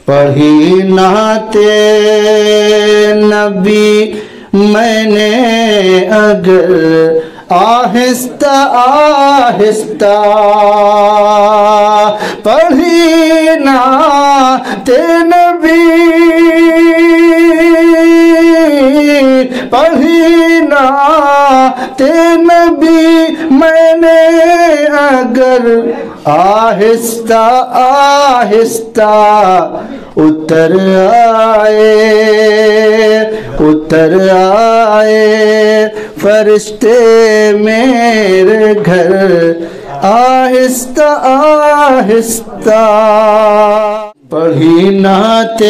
پڑھی نعت نبی میں نے اگر آہستہ آہستہ، پڑھی نعت نبی، پڑھی نعت نبی میں نے اگر آہستہ آہستہ، اتر آئے فرشتے میرے گھر آہستہ آہستہ۔ پڑھی نعت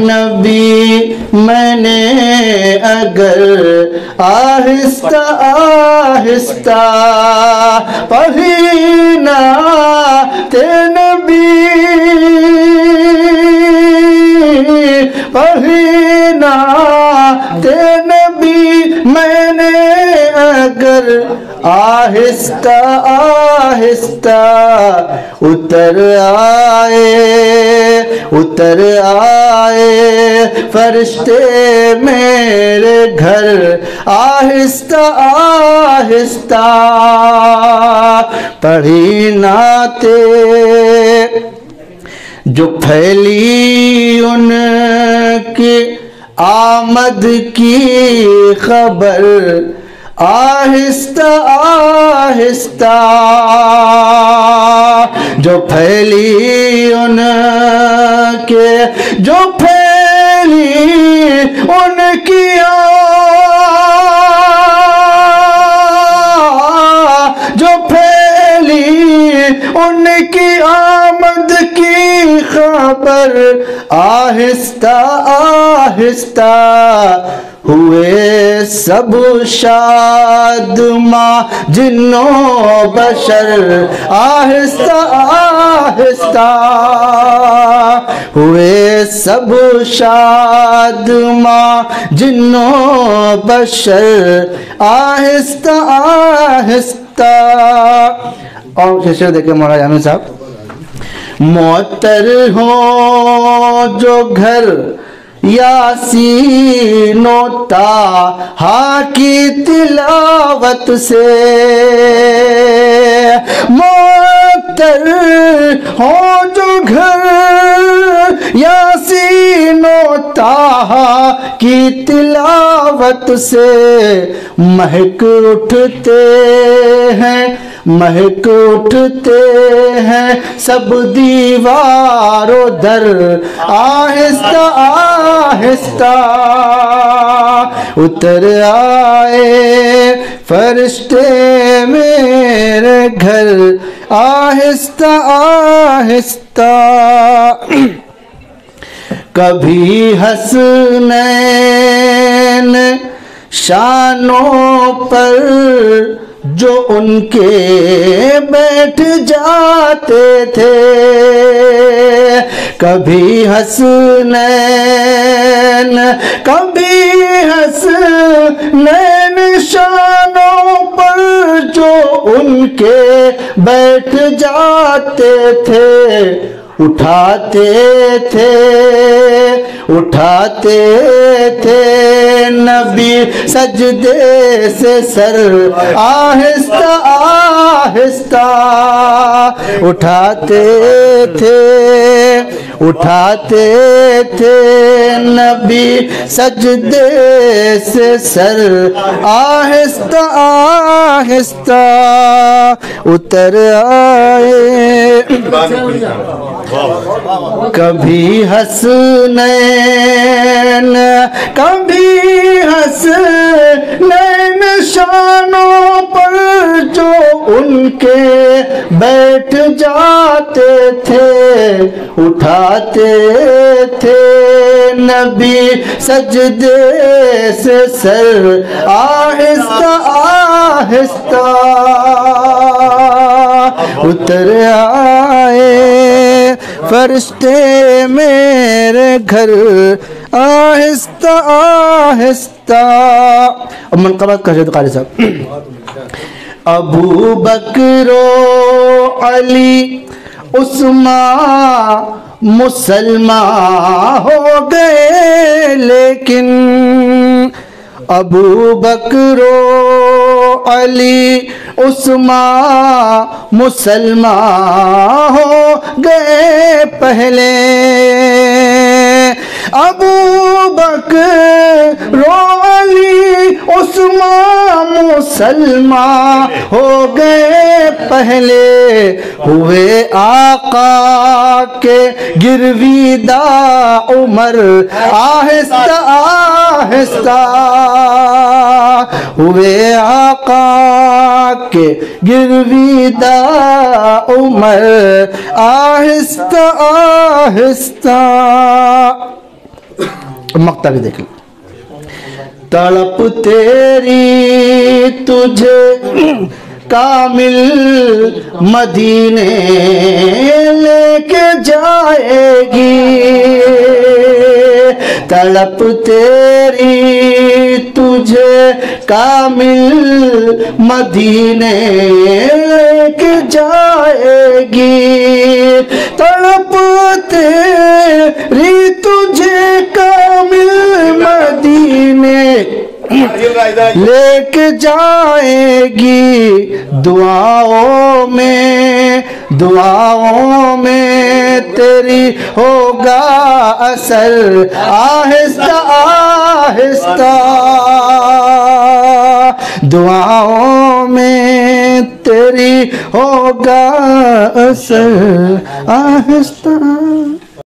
نبی میں نے اگر آہستہ آہستہ، پڑھی نعت نبی، پڑھی نعت نبی میں نے اگر آہستہ آہستہ، اتر آئے فرشتے میرے گھر آہستہ آہستہ۔ پڑھی نعت جو پھیلی ان کی آمد کی خبر آہستہ آہستہ، جو پھیلی ان کے، جو پھیلی ان کی جو پھیلی ان کی آمد کی خبر آہستہ آہستہ، ہوئے سب شاد ماں جن و بشر آہستہ آہستہ، ہوئے سب شاد ماں جن و بشر آہستہ آہستہ۔ اور شعر دیکھیں مولانا یامین صاحب۔ معطر ہوں جو گھر یاسین و طٰہٰ کی تلاوت سے، معطر ہوں جو گھر یاسین و طٰہٰ کی تلاوت سے، مہک اٹھتے ہیں، مہک اٹھتے ہیں سب دیوار و در آہستہ آہستہ، اتر آئے فرشتے میرے گھر آہستہ آہستہ۔ کبھی حسنین شانوں پر جو ان کے بیٹھ جاتے تھے، کبھی حسنین، کبھی حسنین شانوں پر جو ان کے بیٹھ جاتے تھے، اٹھاتے تھے نبی سجدے سے سر آہستہ آہستہ، اٹھاتے تھے نبی سجدے سے سر آہستہ آہستہ، اتر آئے کبھی حسنین، کبھی حسنین شانوں پر جو ان کے بیٹھ جاتے تھے، اٹھاتے تھے نبی سجدے سے سر آہستہ آہستہ، اتر آئے فرشتے میرے گھر آہستہ آہستہ۔ اب منقبات کا شہد قاری صاحب۔ ابو بکر و علی عثمان مسلمان ہو گئے، لیکن ابو بکر و علی عثمان مسلمان ہو گئے پہلے۔ ابو بکر و علی عثمان مسلمان ہو گئے پہلے، ہوئے آقا کے گرویدہ عمر آہستہ آہستہ، ہوئے آقا کے گرویدہ عمر آہستہ آہستہ۔ مقطع بھی دیکھ لیں۔ تڑپ تیری تجھے کامل مدینے لے کے جائے گی، تڑپ تیری تجھے کامل مدینے لے کے جائے گی، تڑپ تیری تجھے کامل مدینے لے کے جائے گی، دعاؤں میں تیری ہوگا اثر آہستہ آہستہ، دعاؤں میں تیری ہوگا اثر آہستہ۔